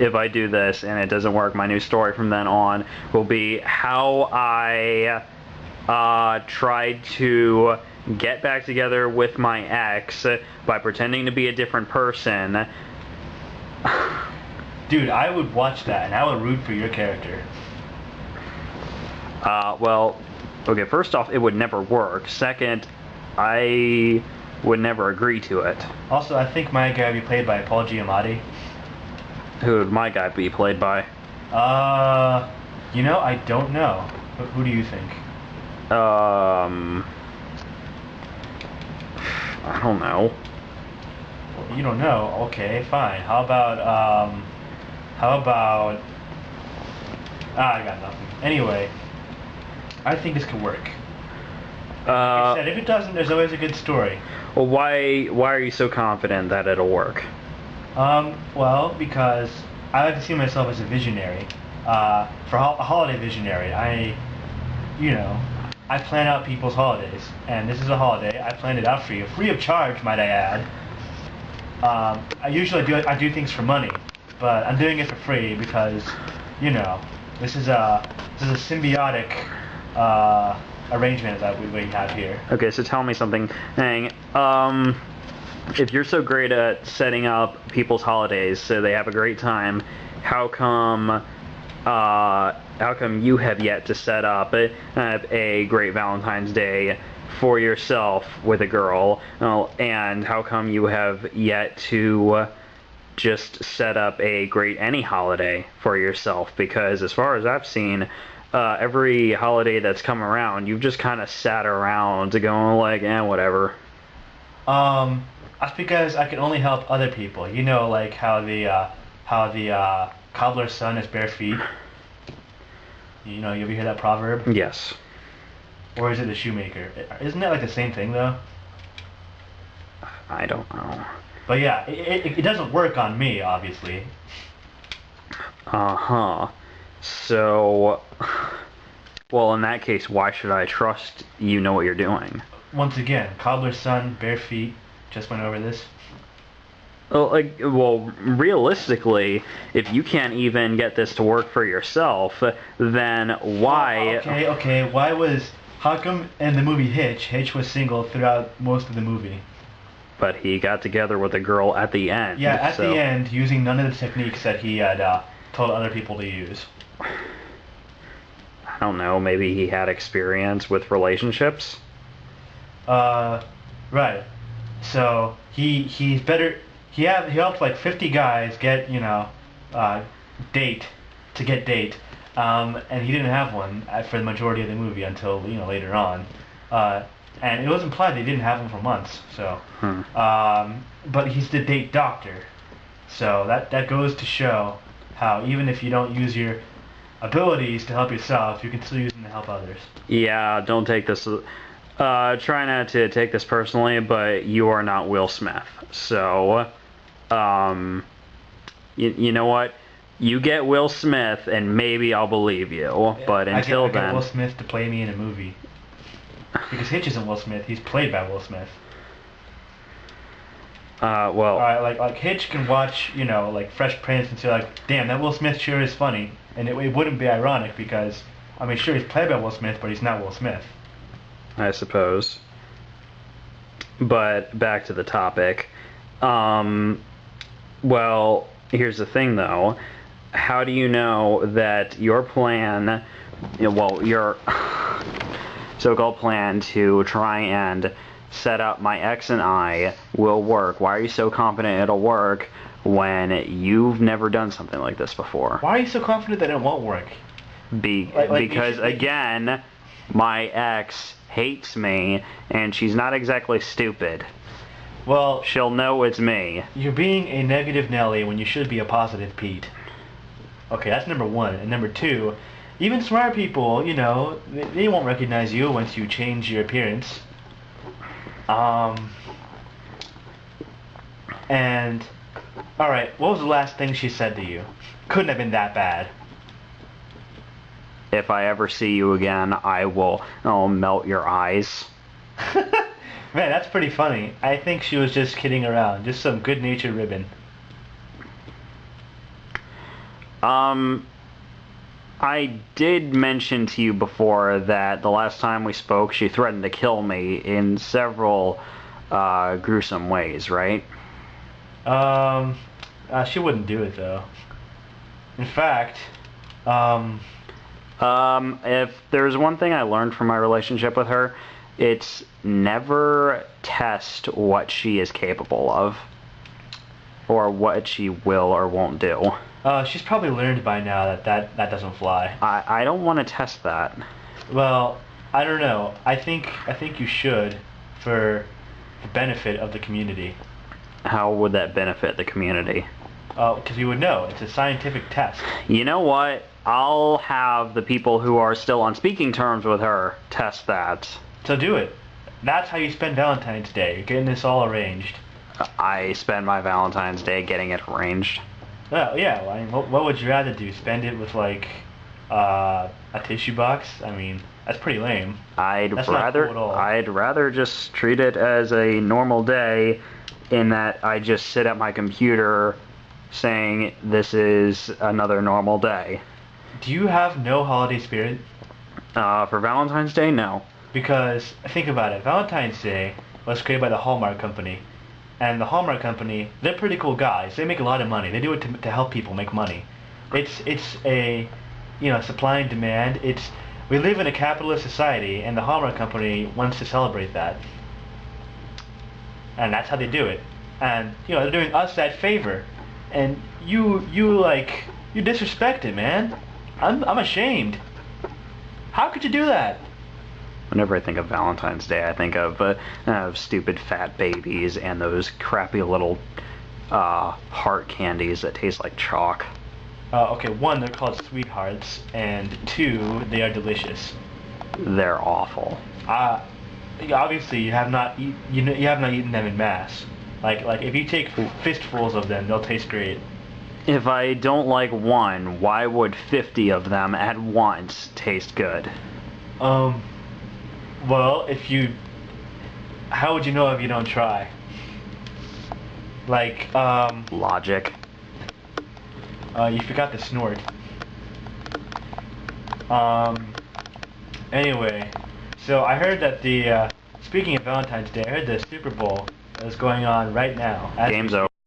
if I do this and it doesn't work, my new story from then on will be how I tried to get back together with my ex by pretending to be a different person. Dude, I would watch that and I would root for your character. Well, okay, first off, it would never work. Second, I would never agree to it. Also, I think my guy would be played by Paul Giamatti. Who would my guy be played by? You know, I don't know. Who do you think? I don't know. You don't know? Okay, fine. How about, I got nothing. Anyway, I think this could work. Like I said, if it doesn't, there's always a good story. Well, why are you so confident that it'll work? Well, because I like to see myself as a visionary. For a holiday visionary, I plan out people's holidays, and this is a holiday. I planned it out for you, free of charge, might I add. I do things for money, but I'm doing it for free because, this is a symbiotic arrangement that we have here. Okay, so tell me something. Hang, if you're so great at setting up people's holidays so they have a great time, how come you have yet to set up a great Valentine's Day for yourself with a girl? And how come you have yet to just set up a great any holiday for yourself? Because as far as I've seen, every holiday that's come around, you've just kind of sat around going like, whatever. That's because I can only help other people. You know, like how the cobbler's son has bare feet. You ever hear that proverb? Yes. Or is it the shoemaker? Isn't that like the same thing though? I don't know. But yeah, it doesn't work on me, obviously. Uh-huh. So, well, in that case, why should I trust you know what you're doing? Once again, cobbler's son, bare feet. Just went over this. Well, realistically, if you can't even get this to work for yourself, then why... Okay, how come in the movie Hitch was single throughout most of the movie? But he got together with a girl at the end. Yeah, at the end, using none of the techniques that he had told other people to use. I don't know, maybe he had experience with relationships? Right. So, he's better... He helped like 50 guys get, date, and he didn't have one for the majority of the movie until, later on. And it was implied they didn't have one for months, so. But he's the date doctor. So that goes to show how even if you don't use your abilities to help yourself, you can still use them to help others. Yeah, don't take this... try not to take this personally, but you are not Will Smith. So, you know what? You get Will Smith, and maybe I'll believe you. But until I get then... Will Smith to play me in a movie. Because Hitch isn't Will Smith, he's played by Will Smith. Well... Alright, like Hitch can watch, like Fresh Prince and say like, damn, that Will Smith sure is funny. And it wouldn't be ironic because, I mean, sure, he's played by Will Smith, but he's not Will Smith. I suppose. But back to the topic. Well, here's the thing though. How do you know that your plan, your so-called plan to try and set up my ex and I will work? Why are you so confident it'll work when you've never done something like this before? Why are you so confident that it won't work? Because again, my ex hates me, and she's not exactly stupid. Well, she'll know it's me. You're being a negative Nelly when you should be a positive Pete. Okay, that's number one. And number two, even smart people, they won't recognize you once you change your appearance. And, alright, what was the last thing she said to you? Couldn't have been that bad. If I ever see you again, I'll melt your eyes. Man, that's pretty funny. I think she was just kidding around. Just some good-natured ribbon. Um, I did mention to you before that the last time we spoke, she threatened to kill me in several gruesome ways, right? Um, she wouldn't do it though. In fact, um, If there's one thing I learned from my relationship with her, it's never test what she is capable of or what she will or won't do. she's probably learned by now that doesn't fly. I don't want to test that. Well, I don't know. I think you should for the benefit of the community. How would that benefit the community? Because you would know. It's a scientific test. You know what? I'll have the people who are still on speaking terms with her test that. So do it. That's how you spend Valentine's Day. You're getting this all arranged. I spend my Valentine's Day getting it arranged. Well, yeah. Well, I mean, what would you rather do? Spend it with like a tissue box? I mean, that's pretty lame. That's not cool at all. I'd rather just treat it as a normal day in that I just sit at my computer saying this is another normal day. Do you have no holiday spirit? For Valentine's Day, no. Because think about it. Valentine's Day was created by the Hallmark Company. And the Hallmark Company, they're pretty cool guys. They make a lot of money. They do it to help people make money. It's a supply and demand. We live in a capitalist society, and the Hallmark Company wants to celebrate that. And that's how they do it. And they're doing us that favor. And you disrespect it, man. I'm ashamed. How could you do that? Whenever I think of Valentine's Day, I think of stupid fat babies and those crappy little heart candies that taste like chalk. Okay, one, they're called sweethearts, and two, they are delicious. They're awful. Obviously, you have not eaten them in mass. Like if you take fistfuls of them, they'll taste great. If I don't like one, why would 50 of them at once taste good? Well, how would you know if you don't try? Logic. You forgot the snort. Anyway, so I heard that speaking of Valentine's Day, I heard the Super Bowl is going on right now. Game's over.